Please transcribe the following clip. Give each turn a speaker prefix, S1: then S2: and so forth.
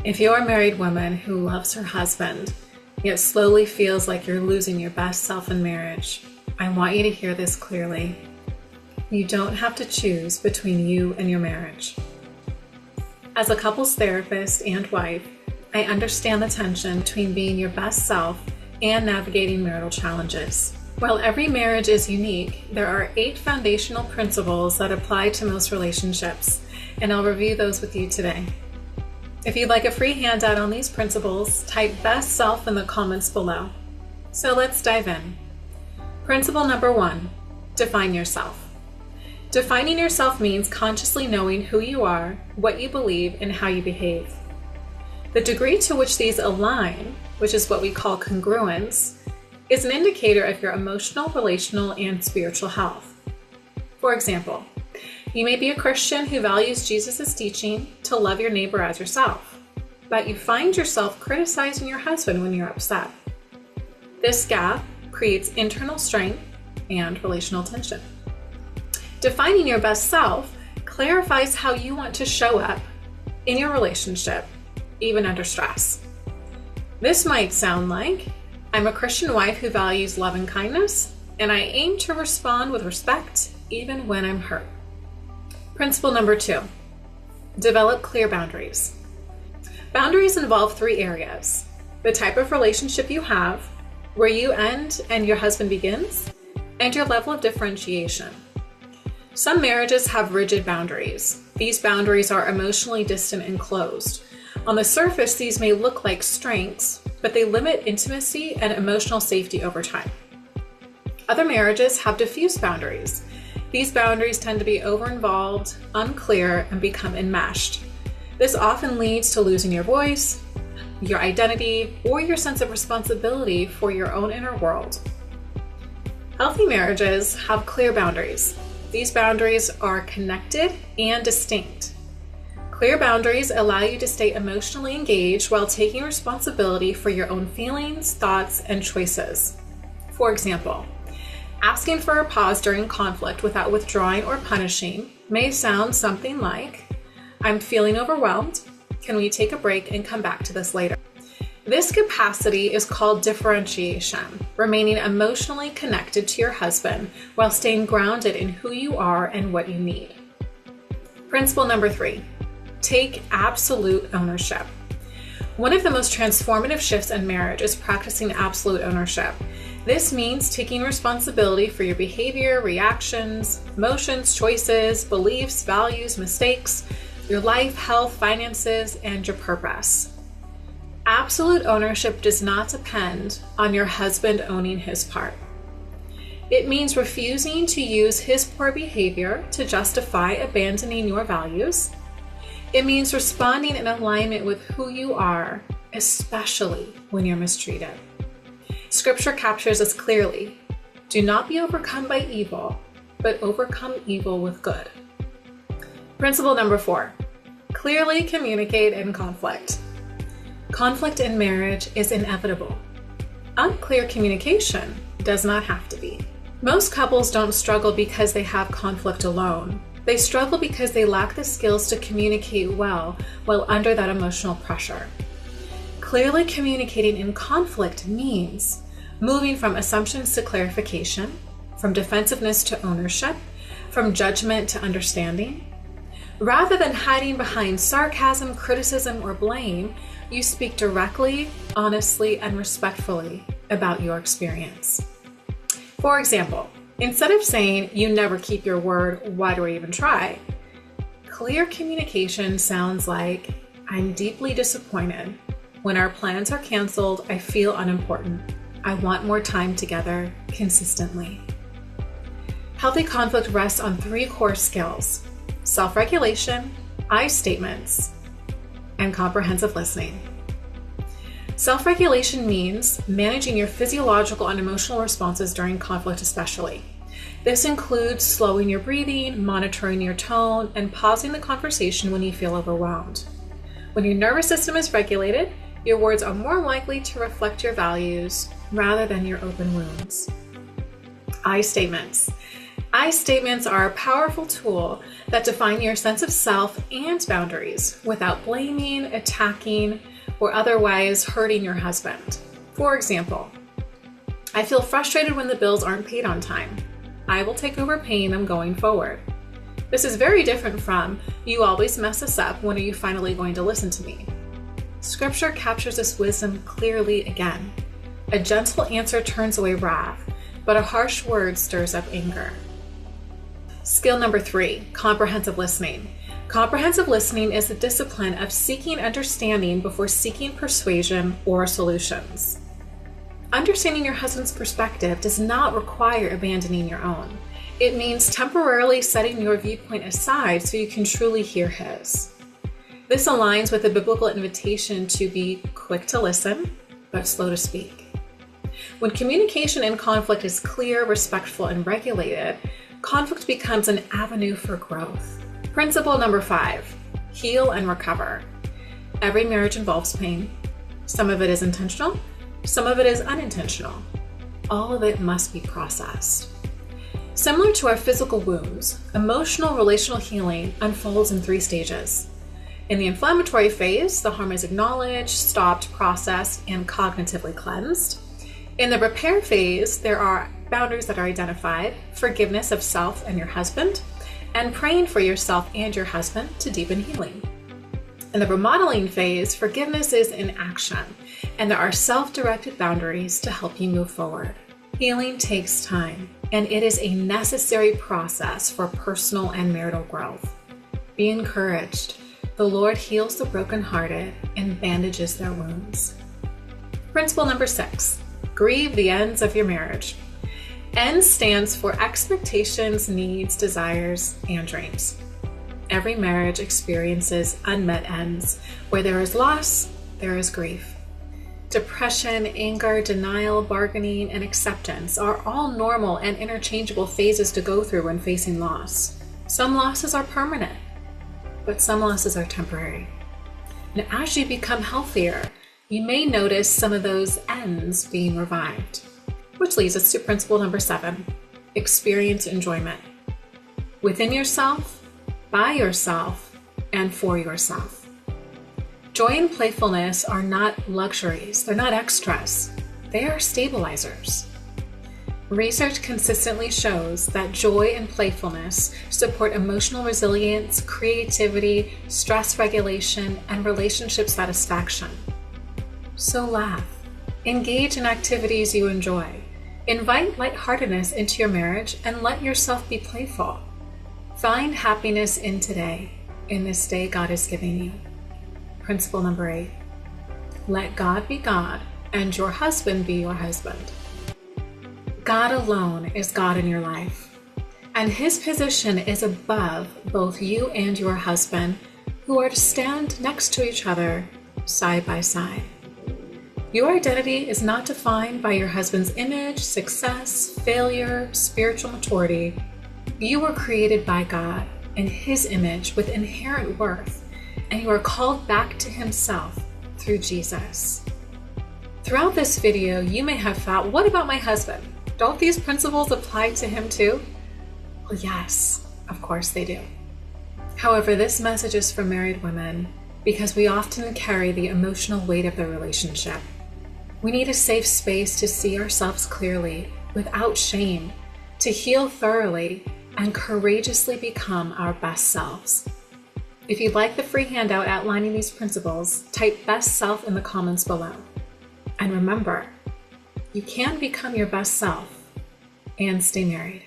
S1: If you're a married woman who loves her husband, yet slowly feels like you're losing your best self in marriage, I want you to hear this clearly. You don't have to choose between you and your marriage. As a couples therapist and wife, I understand the tension between being your best self and navigating marital challenges. While every marriage is unique, there are 8 foundational principles that apply to most relationships, and I'll review those with you today. If you'd like a free handout on these principles, type best self in the comments below. So let's dive in. Principle number 1, define yourself. Defining yourself means consciously knowing who you are, what you believe, and how you behave. The degree to which these align, which is what we call congruence, is an indicator of your emotional, relational, and spiritual health. For example, you may be a Christian who values Jesus' teaching to love your neighbor as yourself, but you find yourself criticizing your husband when you're upset. This gap creates internal strength and relational tension. Defining your best self clarifies how you want to show up in your relationship, even under stress. This might sound like, I'm a Christian wife who values love and kindness, and I aim to respond with respect even when I'm hurt. Principle number 2, develop clear boundaries. Boundaries involve 3 areas: the type of relationship you have, where you end and your husband begins, and your level of differentiation. Some marriages have rigid boundaries. These boundaries are emotionally distant and closed. On the surface, these may look like strengths, but they limit intimacy and emotional safety over time. Other marriages have diffuse boundaries. These boundaries tend to be over-involved, unclear, and become enmeshed. This often leads to losing your voice, your identity, or your sense of responsibility for your own inner world. Healthy marriages have clear boundaries. These boundaries are connected and distinct. Clear boundaries allow you to stay emotionally engaged while taking responsibility for your own feelings, thoughts, and choices. For example, asking for a pause during conflict without withdrawing or punishing may sound something like, I'm feeling overwhelmed. Can we take a break and come back to this later? This capacity is called differentiation, remaining emotionally connected to your husband while staying grounded in who you are and what you need. Principle number 3, take absolute ownership. One of the most transformative shifts in marriage is practicing absolute ownership. This means taking responsibility for your behavior, reactions, emotions, choices, beliefs, values, mistakes, your life, health, finances, and your purpose. Absolute ownership does not depend on your husband owning his part. It means refusing to use his poor behavior to justify abandoning your values. It means responding in alignment with who you are, especially when you're mistreated. Scripture captures this clearly. Do not be overcome by evil, but overcome evil with good. Principle number 4, clearly communicate in conflict. Conflict in marriage is inevitable. Unclear communication does not have to be. Most couples don't struggle because they have conflict alone. They struggle because they lack the skills to communicate well while under that emotional pressure. Clearly communicating in conflict means moving from assumptions to clarification, from defensiveness to ownership, from judgment to understanding. Rather than hiding behind sarcasm, criticism, or blame, you speak directly, honestly, and respectfully about your experience. For example, instead of saying, you never keep your word, why do I even try? Clear communication sounds like, I'm deeply disappointed. When our plans are canceled, I feel unimportant. I want more time together consistently. Healthy conflict rests on 3 core skills: self-regulation, I statements, and comprehensive listening. Self-regulation means managing your physiological and emotional responses during conflict especially. This includes slowing your breathing, monitoring your tone, and pausing the conversation when you feel overwhelmed. When your nervous system is regulated, your words are more likely to reflect your values rather than your open wounds. I statements. I statements are a powerful tool that define your sense of self and boundaries without blaming, attacking, or otherwise hurting your husband. For example, I feel frustrated when the bills aren't paid on time. I will take over paying them going forward. This is very different from, you always mess us up, when are you finally going to listen to me? Scripture captures this wisdom clearly again. A gentle answer turns away wrath, but a harsh word stirs up anger. Skill number 3, comprehensive listening. Comprehensive listening is the discipline of seeking understanding before seeking persuasion or solutions. Understanding your husband's perspective does not require abandoning your own. It means temporarily setting your viewpoint aside so you can truly hear his. This aligns with the biblical invitation to be quick to listen, but slow to speak. When communication in conflict is clear, respectful, and regulated, conflict becomes an avenue for growth. Principle number 5, heal and recover. Every marriage involves pain. Some of it is intentional, some of it is unintentional. All of it must be processed. Similar to our physical wounds, emotional relational healing unfolds in 3 stages. In the inflammatory phase, the harm is acknowledged, stopped, processed, and cognitively cleansed. In the repair phase, there are boundaries that are identified, forgiveness of self and your husband, and praying for yourself and your husband to deepen healing. In the remodeling phase, forgiveness is in action, and there are self-directed boundaries to help you move forward. Healing takes time, and it is a necessary process for personal and marital growth. Be encouraged. The Lord heals the brokenhearted and bandages their wounds. Principle number 6, grieve the ends of your marriage. N stands for expectations, needs, desires, and dreams. Every marriage experiences unmet ends. Where there is loss, there is grief. Depression, anger, denial, bargaining, and acceptance are all normal and interchangeable phases to go through when facing loss. Some losses are permanent, but some losses are temporary. And as you become healthier, you may notice some of those ends being revived. Which leads us to principle number 7, experience enjoyment. Within yourself, by yourself, and for yourself. Joy and playfulness are not luxuries, they're not extras, they are stabilizers. Research consistently shows that joy and playfulness support emotional resilience, creativity, stress regulation, and relationship satisfaction. So laugh. Engage in activities you enjoy. Invite lightheartedness into your marriage and let yourself be playful. Find happiness in today, in this day God is giving you. Principle number 8, let God be God and your husband be your husband. God alone is God in your life, and his position is above both you and your husband, who are to stand next to each other, side by side. Your identity is not defined by your husband's image, success, failure, spiritual maturity. You were created by God in his image with inherent worth, and you are called back to himself through Jesus. Throughout this video, you may have thought, what about my husband? Don't these principles apply to him too? Well, yes, of course they do. However, this message is for married women because we often carry the emotional weight of the relationship. We need a safe space to see ourselves clearly, without shame, to heal thoroughly, and courageously become our best selves. If you'd like the free handout outlining these principles, type best self in the comments below. And remember, you can become your best self and stay married.